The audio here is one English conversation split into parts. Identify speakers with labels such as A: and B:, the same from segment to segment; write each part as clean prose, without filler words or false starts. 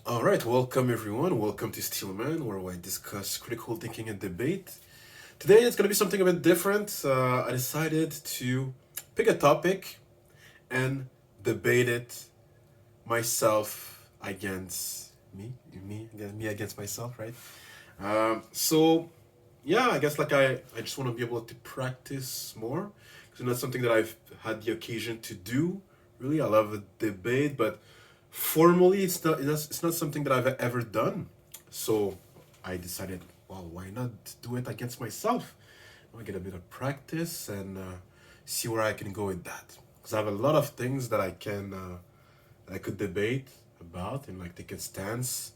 A: All right, welcome everyone. Welcome to Steelman, where I discuss critical thinking and debate. Today it's going to be something a bit different. I decided to pick a topic and debate it myself against me against myself, right? So yeah, I guess I just want to be able to practice more because that's something that I've had the occasion to do. Really, I love a debate, but formally, it's not something that I've ever done. So I decided, well, why not do it against myself? I get a bit of practice and see where I can go with that. Because I have a lot of things that I could debate about and like take a stance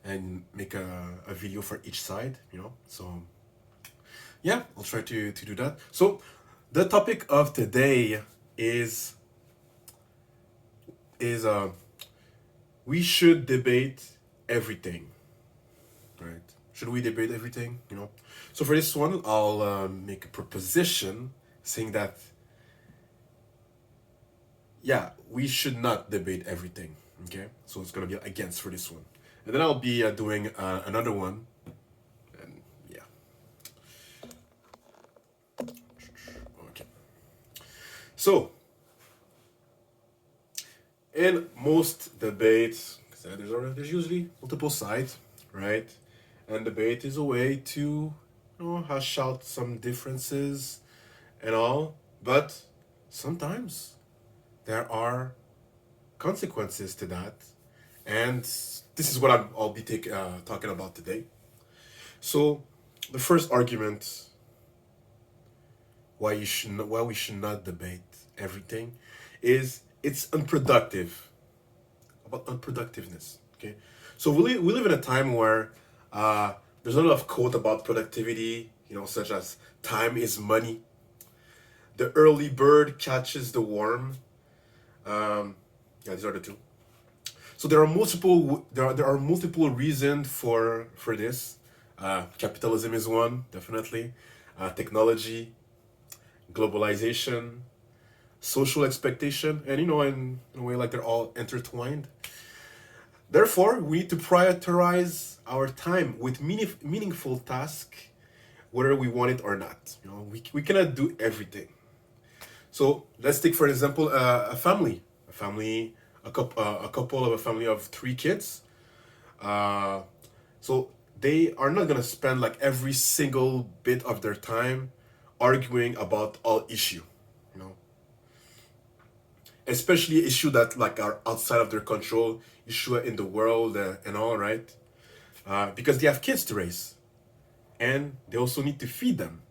A: and make a video for each side. So yeah, I'll try to do that. So the topic of today is is we should debate everything, right? Should we debate everything? So for this one, I'll make a proposition saying that yeah, we should not debate everything. Okay, so it's gonna be against for this one, and then I'll be doing another one, and yeah, okay. So in most debates, there's usually multiple sides, right? And debate is a way to, hash out some differences and all. But sometimes there are consequences to that, and this is what I'll be talking about today. So, the first argument why we should not debate everything is it's unproductive, about unproductiveness. Okay, so we live in a time where there's a lot of quote about productivity, such as time is money, the early bird catches the worm. Yeah, these are the two. So there are multiple reasons for this. Capitalism is one, definitely. Technology, globalization, social expectation, and in a way like they're all intertwined. Therefore, we need to prioritize our time with meaningful tasks, whether we want it or not. We cannot do everything. So let's take, for example, a family of three kids. Uh, so they are not gonna spend like every single bit of their time arguing about all issue, you know, especially issue that like are outside of their control, issue in the world and all, right? Because they have kids to raise, and they also need to feed them.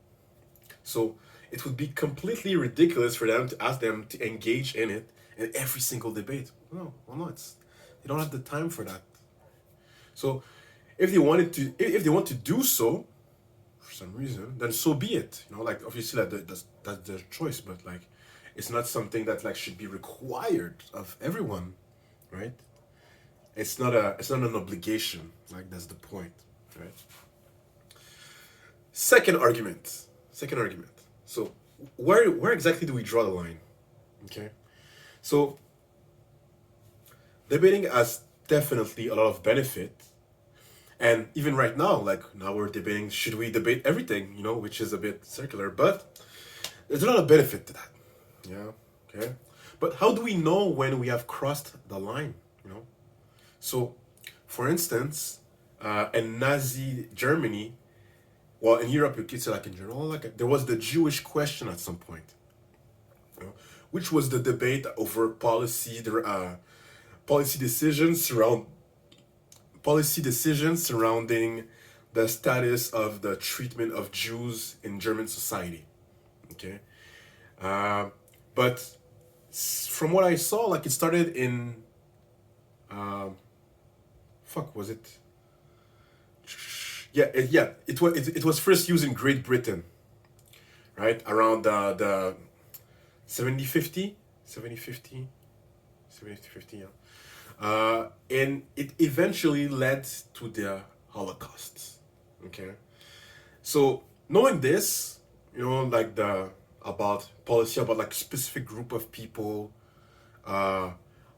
A: So it would be completely ridiculous for them to ask them to engage in it in every single debate. No, well, no, they don't have the time for that. So if they want to do so for some reason, then so be it. Like obviously that's their choice, but like it's not something that like should be required of everyone, right? It's not an obligation. Like that's the point, right? Second argument. Second argument. So where exactly do we draw the line? Okay. So debating has definitely a lot of benefit. And even right now, like now we're debating, should we debate everything, which is a bit circular, but there's a lot of benefit to that. Yeah. Okay. But how do we know when we have crossed the line? So, for instance, in Nazi Germany, well, in Europe, you could say like in general, like there was the Jewish question at some point, which was the debate over policy decisions surrounding the status of the treatment of Jews in German society. Okay, uh, but from what I saw, like it started in, fuck, was it? Yeah, it was first used in Great Britain, right around the 7050, 7050, 7050, yeah. And it eventually led to the Holocaust. Okay, so knowing this, like the about policy about like specific group of people, uh,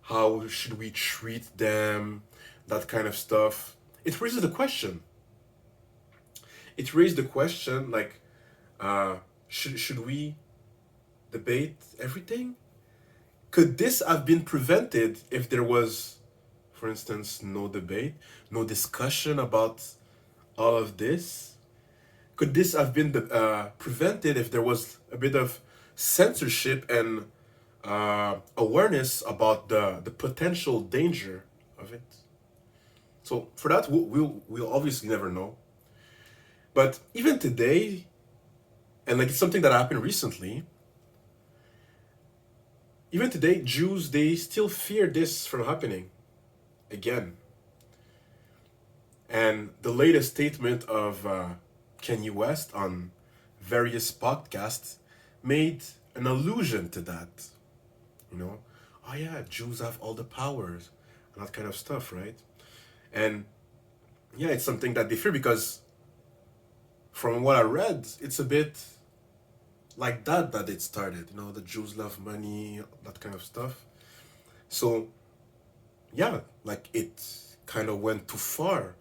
A: how should we treat them, that kind of stuff, it raises the question. It raised the question like, should we debate everything? Could this have been prevented if there was, for instance, no debate, no discussion about all of this? Could this have been prevented if there was a bit of censorship and awareness about the potential danger of it? So for that, we'll obviously never know. But even today, and like it's something that happened recently, even today, Jews, they still fear this from happening again. And the latest statement of Kanye West on various podcasts made an allusion to that. You know, oh yeah, Jews have all the powers and that kind of stuff, right? And yeah, it's something that they fear because from what I read, it's a bit like that it started. You know, the Jews love money, that kind of stuff. So yeah, like it kind of went too far.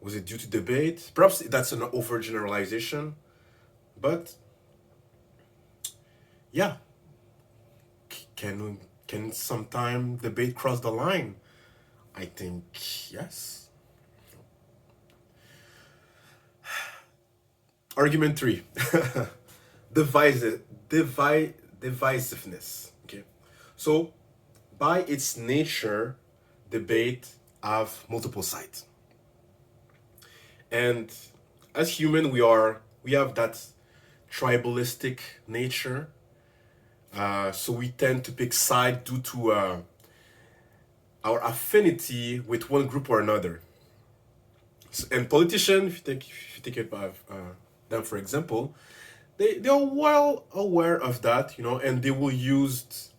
A: Was it due to debate? Perhaps that's an overgeneralization, but yeah, can sometime debate cross the line? I think yes. Argument 3. Divisiveness. Okay, so by its nature, debate have multiple sides, and as human, we have that tribalistic nature. So we tend to pick side due to our affinity with one group or another. And politicians, if you take it by them for example, they are well aware of that, you know, and they will use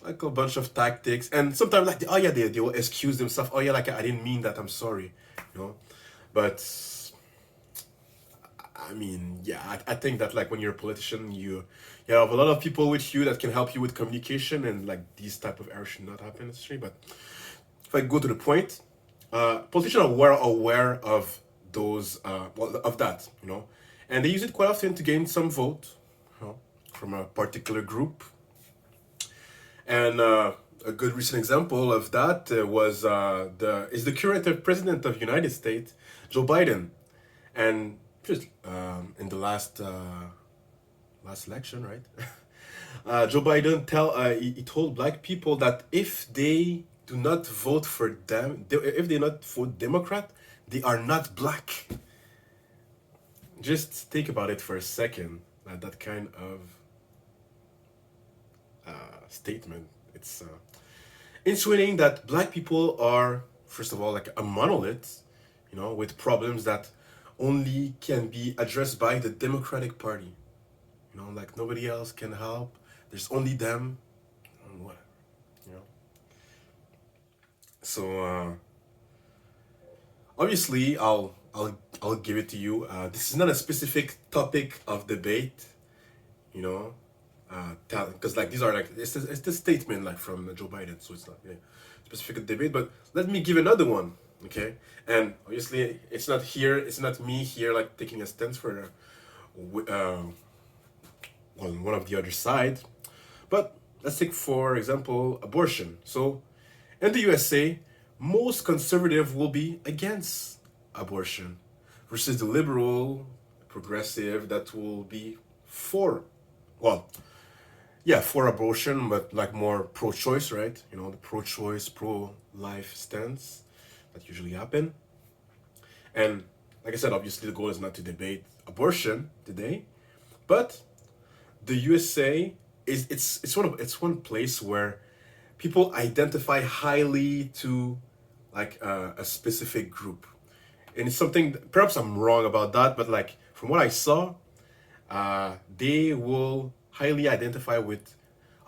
A: like a bunch of tactics, and sometimes like oh yeah, they will excuse themselves. Oh yeah, like I didn't mean that. I'm sorry, you know. But I mean, yeah, I think that like when you're a politician, you have a lot of people with you that can help you with communication, and like these type of errors should not happen necessarily. But if I go to the point, politicians are well aware of those, well, of that, you know, and they use it quite often to gain some vote, you know, from a particular group. And a good recent example of that was the current president of the United States, Joe Biden, and just in the last election, right? Joe Biden he told black people that if they do not vote for them, if they not vote Democrat, they are not black. Just think about it for a second. That kind of statement. It's insinuating that black people are, first of all, like a monolith, you know, with problems that only can be addressed by the Democratic Party. You know, like nobody else can help. There's only them, and whatever, you know. So obviously, I'll give it to you. This is not a specific topic of debate, you know, because like these are like it's the statement like from Joe Biden, so it's not really specific debate. But let me give another one, okay? And obviously, it's not me here like taking a stance for one of the other side. But let's take, for example, abortion. So in the USA, most conservative will be against abortion versus the liberal, progressive that will be for, well, yeah, for abortion, but like more pro-choice, right? You know, the pro-choice, pro-life stance that usually happen. And like I said, obviously the goal is not to debate abortion today, but the USA it's one place where people identify highly to like a specific group, and it's something perhaps I'm wrong about that, but like from what I saw, they will highly identify with,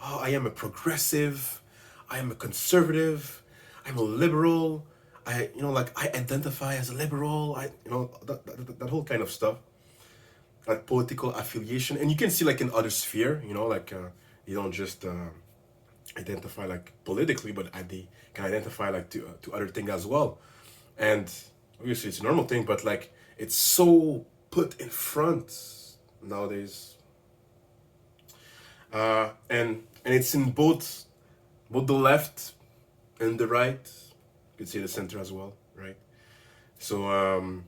A: oh, I am a progressive, I am a conservative, I'm a liberal, you know, like I identify as a liberal, you know, that whole kind of stuff, like political affiliation. And you can see like in other sphere, you know, like they don't just identify like politically, but they can identify like to other things as well. And obviously it's a normal thing, but like it's so put in front nowadays. And it's in both the left and the right. You could say the center as well, right? So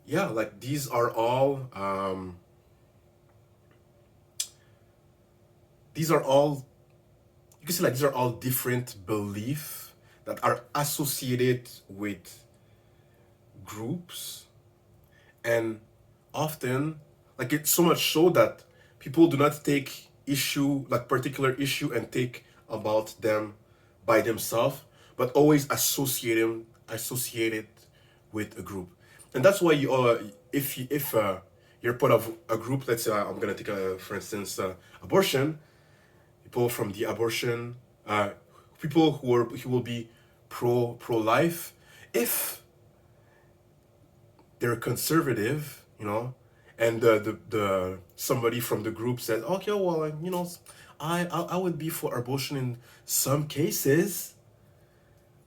A: yeah, like these are all you can say like these are all different beliefs that are associated with groups, and often like it's so much so that people do not take issue like particular issue and take about them by themselves, but always associate it with a group. And that's why you if you're part of a group, let's say I'm gonna take for instance abortion, people from the abortion, people who will be pro life, if they're conservative, and the somebody from the group says, okay, well, I would be for abortion in some cases.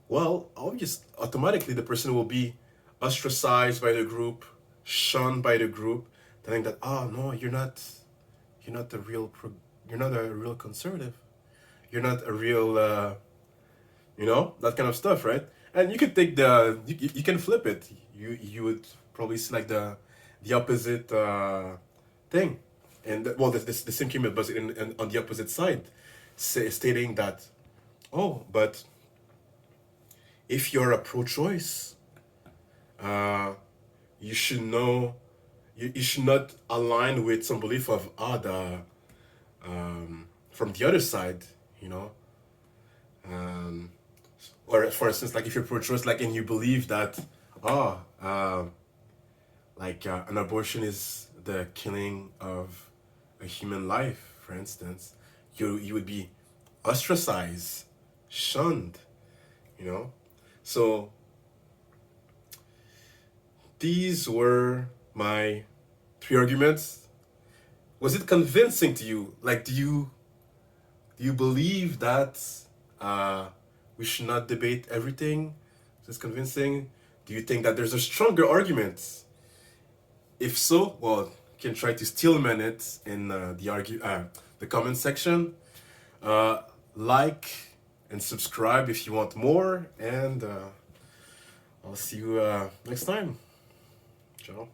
A: Well, obviously, automatically the person will be ostracized by the group, shunned by the group, telling that, oh no, you're not a real you're not a real conservative. You're not a real that kind of stuff, right? And you could take you can flip it. You would probably see like the opposite thing, and well, the same came but on the opposite side, stating that, oh, but if you're a pro-choice, uh, you should know you should not align with some belief of the from the other side, you know. Um, or for instance, like if you're pro-choice, like and you believe that, oh, an abortion is the killing of a human life, for instance, you would be ostracized, shunned, you know. So these were my three arguments. Was it convincing to you? Like, do you believe that we should not debate everything? Is this convincing? Do you think that there's a stronger argument? If so, well, you can try to stillman it in the comment section. Like and subscribe if you want more, and I'll see you next time. Ciao.